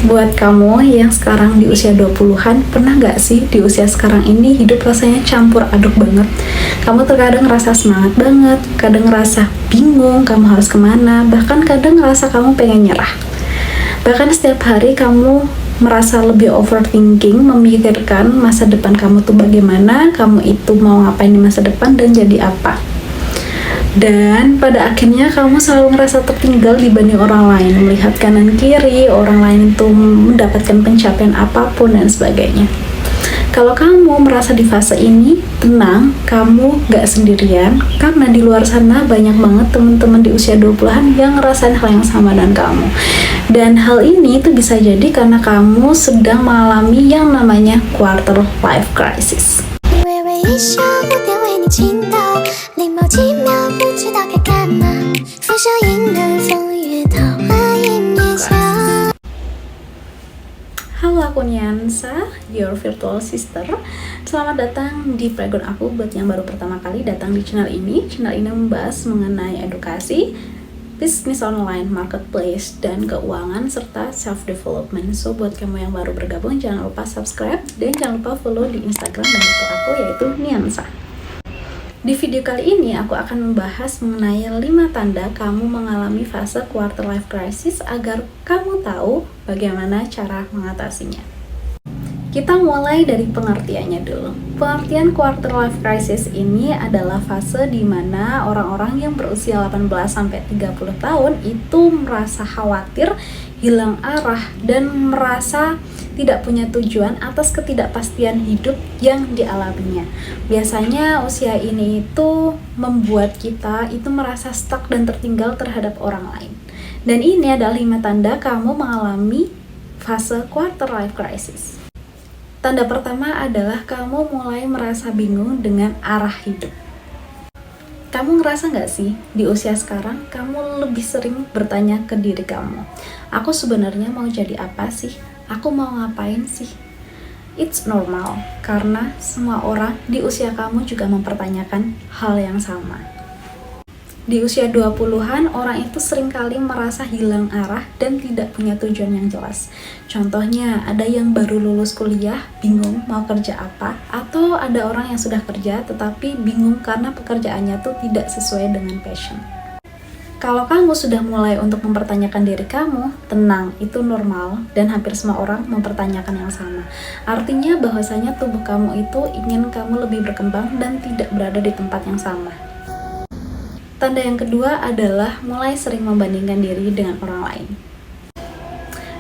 Buat kamu yang sekarang di usia 20-an, pernah nggak sih di usia sekarang ini hidup rasanya campur aduk banget? Kamu terkadang ngerasa semangat banget, kadang ngerasa bingung kamu harus kemana, bahkan kadang ngerasa kamu pengen nyerah. Bahkan setiap hari kamu merasa lebih overthinking, memikirkan masa depan kamu tuh bagaimana, kamu itu mau ngapain di masa depan dan jadi apa. Dan pada akhirnya kamu selalu ngerasa tertinggal dibanding orang lain, melihat kanan kiri, orang lain itu mendapatkan pencapaian apapun dan sebagainya. Kalau kamu merasa di fase ini, tenang, kamu gak sendirian, karena di luar sana banyak banget teman-teman di usia 20-an yang ngerasain hal yang sama dengan kamu. Dan hal ini tuh bisa jadi karena kamu sedang mengalami yang namanya quarter life crisis. Halo, aku Niansa, your virtual sister. Selamat datang di playground aku. Buat yang baru pertama kali datang di channel ini membahas mengenai edukasi, bisnis online, marketplace, dan keuangan, serta self-development. So, buat kamu yang baru bergabung, jangan lupa subscribe, dan jangan lupa follow di Instagram dan TikTok aku, yaitu Niansa. Di video kali ini, aku akan membahas mengenai 5 tanda kamu mengalami fase quarter life crisis agar kamu tahu bagaimana cara mengatasinya. Kita mulai dari pengertiannya dulu. Pengertian quarter life crisis ini adalah fase di mana orang-orang yang berusia 18-30 tahun itu merasa khawatir, hilang arah, dan merasa tidak punya tujuan atas ketidakpastian hidup yang dialaminya. Biasanya usia ini itu membuat kita itu merasa stuck dan tertinggal terhadap orang lain. Dan ini adalah 5 tanda kamu mengalami fase quarter life crisis. Tanda pertama adalah kamu mulai merasa bingung dengan arah hidup. Kamu ngerasa nggak sih, di usia sekarang kamu lebih sering bertanya ke diri kamu, aku sebenarnya mau jadi apa sih? Aku mau ngapain sih? It's normal, karena semua orang di usia kamu juga mempertanyakan hal yang sama. Di usia 20-an, orang itu seringkali merasa hilang arah dan tidak punya tujuan yang jelas. Contohnya, ada yang baru lulus kuliah, bingung mau kerja apa, atau ada orang yang sudah kerja tetapi bingung karena pekerjaannya tuh tidak sesuai dengan passion. Kalau kamu sudah mulai untuk mempertanyakan diri kamu, tenang, itu normal dan hampir semua orang mempertanyakan yang sama. Artinya bahwasanya tubuh kamu itu ingin kamu lebih berkembang dan tidak berada di tempat yang sama. Tanda yang kedua adalah mulai sering membandingkan diri dengan orang lain.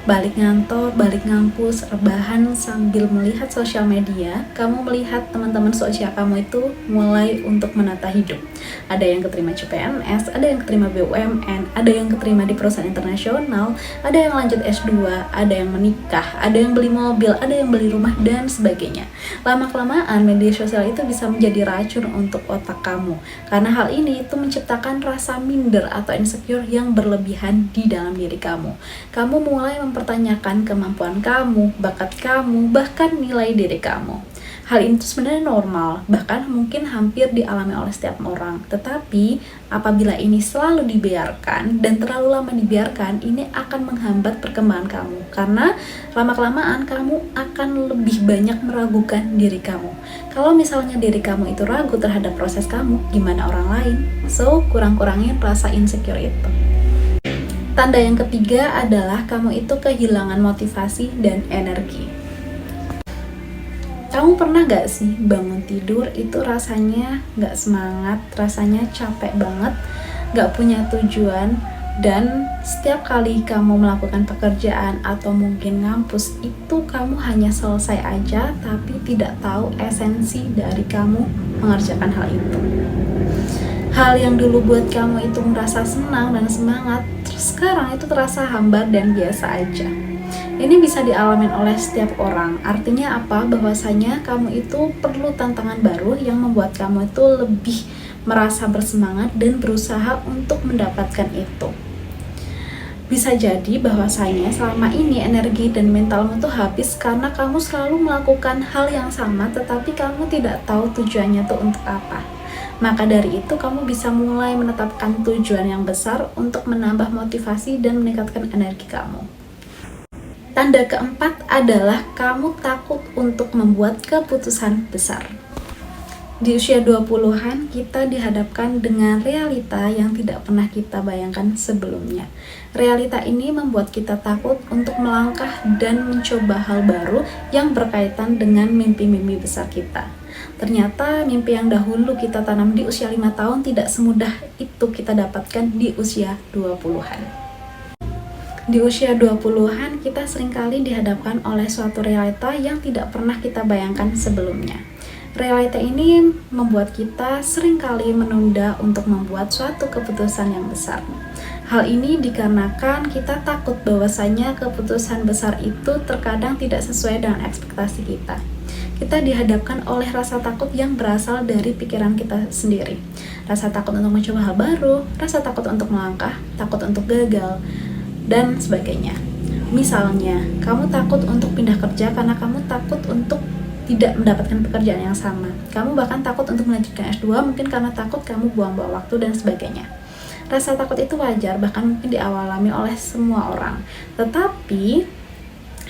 Balik ngantor, balik ngampus, rebahan sambil melihat sosial media, kamu melihat teman-teman sosial kamu itu mulai untuk menata hidup. Ada yang keterima CPNS, ada yang keterima BUMN, ada yang keterima di perusahaan internasional, ada yang lanjut S2, ada yang menikah, ada yang beli mobil, ada yang beli rumah, dan sebagainya. Lama-kelamaan media sosial itu bisa menjadi racun untuk otak kamu, karena hal ini itu menciptakan rasa minder atau insecure yang berlebihan di dalam diri kamu. Kamu mulai mempertanyakan kemampuan kamu, bakat kamu, bahkan nilai diri kamu. Hal ini sebenarnya normal, bahkan mungkin hampir dialami oleh setiap orang. Tetapi, apabila ini selalu dibiarkan dan terlalu lama dibiarkan, ini akan menghambat perkembangan kamu. Karena lama-kelamaan kamu akan lebih banyak meragukan diri kamu. Kalau misalnya diri kamu itu ragu terhadap proses kamu, gimana orang lain? So, kurang-kurangin rasa insecure itu. Tanda yang ketiga adalah kamu itu kehilangan motivasi dan energi. Kamu pernah gak sih bangun tidur itu rasanya gak semangat, rasanya capek banget, gak punya tujuan, dan setiap kali kamu melakukan pekerjaan atau mungkin ngampus itu kamu hanya selesai aja tapi tidak tahu esensi dari kamu mengerjakan hal itu. Hal yang dulu buat kamu itu merasa senang dan semangat, terus sekarang itu terasa hambar dan biasa aja. Ini bisa dialami oleh setiap orang. Artinya apa? Bahwasanya kamu itu perlu tantangan baru yang membuat kamu itu lebih merasa bersemangat dan berusaha untuk mendapatkan itu. Bisa jadi bahwasanya selama ini energi dan mentalmu tuh habis karena kamu selalu melakukan hal yang sama tetapi kamu tidak tahu tujuannya tuh untuk apa. Maka dari itu kamu bisa mulai menetapkan tujuan yang besar untuk menambah motivasi dan meningkatkan energi kamu. Tanda keempat adalah kamu takut untuk membuat keputusan besar. Di usia 20-an, kita dihadapkan dengan realita yang tidak pernah kita bayangkan sebelumnya. Realita ini membuat kita takut untuk melangkah dan mencoba hal baru yang berkaitan dengan mimpi-mimpi besar kita. Ternyata mimpi yang dahulu kita tanam di usia 5 tahun tidak semudah itu kita dapatkan di usia 20-an. Di usia 20-an, kita seringkali dihadapkan oleh suatu realita yang tidak pernah kita bayangkan sebelumnya. Realita ini membuat kita seringkali menunda untuk membuat suatu keputusan yang besar. Hal ini dikarenakan kita takut bahwasanya keputusan besar itu terkadang tidak sesuai dengan ekspektasi kita. Kita dihadapkan oleh rasa takut yang berasal dari pikiran kita sendiri. Rasa takut untuk mencoba hal baru, rasa takut untuk melangkah, takut untuk gagal, dan sebagainya. Misalnya, kamu takut untuk pindah kerja karena kamu takut untuk tidak mendapatkan pekerjaan yang sama. Kamu bahkan takut untuk melanjutkan S2 mungkin karena takut kamu buang-buang waktu dan sebagainya. Rasa takut itu wajar, bahkan mungkin dialami oleh semua orang. Tetapi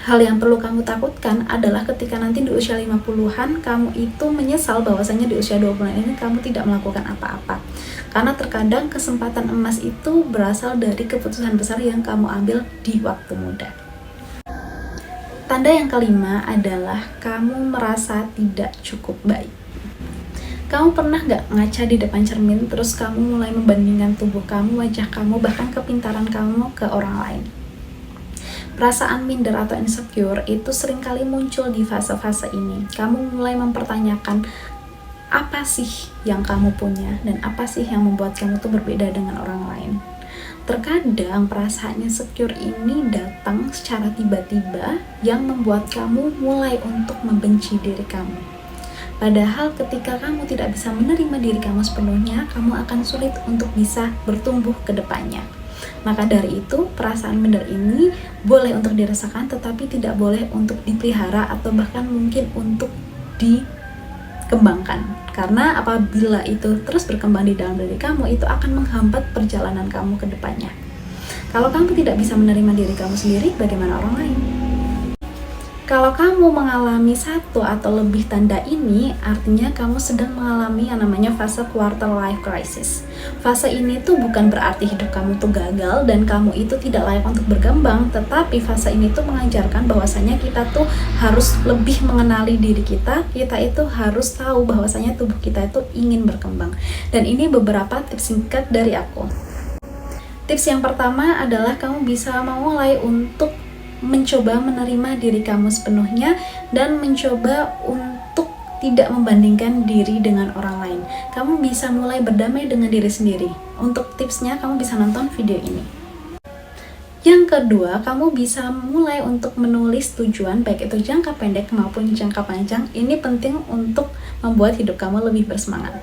hal yang perlu kamu takutkan adalah ketika nanti di usia 50-an kamu itu menyesal bahwasanya di usia 20-an ini kamu tidak melakukan apa-apa. Karena terkadang kesempatan emas itu berasal dari keputusan besar yang kamu ambil di waktu muda. Tanda yang kelima adalah kamu merasa tidak cukup baik. Kamu pernah gak ngaca di depan cermin terus kamu mulai membandingkan tubuh kamu, wajah kamu, bahkan kepintaran kamu ke orang lain? Perasaan minder atau insecure itu seringkali muncul di fase-fase ini. Kamu mulai mempertanyakan apa sih yang kamu punya dan apa sih yang membuat kamu tuh berbeda dengan orang lain. Terkadang perasaan insecure ini datang secara tiba-tiba yang membuat kamu mulai untuk membenci diri kamu. Padahal ketika kamu tidak bisa menerima diri kamu sepenuhnya, kamu akan sulit untuk bisa bertumbuh ke depannya. Maka dari itu, perasaan minder ini boleh untuk dirasakan tetapi tidak boleh untuk dipelihara atau bahkan mungkin untuk dikembangkan. Karena apabila itu terus berkembang di dalam diri kamu, itu akan menghambat perjalanan kamu ke depannya. Kalau kamu tidak bisa menerima diri kamu sendiri, bagaimana orang lain? Kalau kamu mengalami satu atau lebih tanda ini, artinya kamu sedang mengalami yang namanya fase quarter life crisis. Fase ini tuh bukan berarti hidup kamu tuh gagal dan kamu itu tidak layak untuk berkembang, tetapi fase ini tuh mengajarkan bahwasanya kita tuh harus lebih mengenali diri kita itu harus tahu bahwasanya tubuh kita itu ingin berkembang. Dan ini beberapa tips singkat dari aku. Tips yang pertama adalah kamu bisa memulai untuk mencoba menerima diri kamu sepenuhnya dan mencoba untuk tidak membandingkan diri dengan orang lain. Kamu bisa mulai berdamai dengan diri sendiri. Untuk tipsnya, kamu bisa nonton video ini. Yang kedua, kamu bisa mulai untuk menulis tujuan, baik itu jangka pendek maupun jangka panjang. Ini penting untuk membuat hidup kamu lebih bersemangat.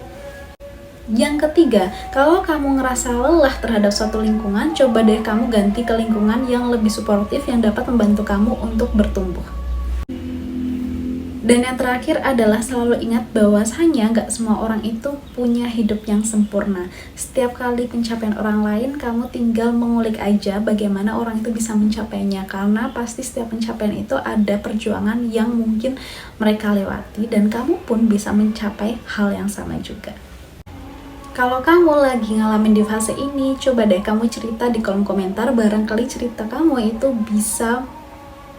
Yang ketiga, kalau kamu ngerasa lelah terhadap suatu lingkungan, coba deh kamu ganti ke lingkungan yang lebih suportif yang dapat membantu kamu untuk bertumbuh. Dan yang terakhir adalah selalu ingat bahwasanya gak semua orang itu punya hidup yang sempurna. Setiap kali pencapaian orang lain, kamu tinggal mengulik aja bagaimana orang itu bisa mencapainya. Karena pasti setiap pencapaian itu ada perjuangan yang mungkin mereka lewati dan kamu pun bisa mencapai hal yang sama juga. Kalau kamu lagi ngalamin di fase ini, coba deh kamu cerita di kolom komentar, barangkali cerita kamu itu bisa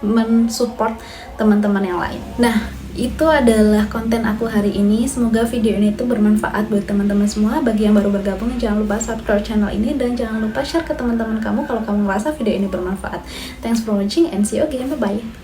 mensupport teman-teman yang lain. Nah, itu adalah konten aku hari ini. Semoga video ini tuh bermanfaat buat teman-teman semua. Bagi yang baru bergabung, jangan lupa subscribe channel ini dan jangan lupa share ke teman-teman kamu kalau kamu merasa video ini bermanfaat. Thanks for watching and see you again. Bye-bye.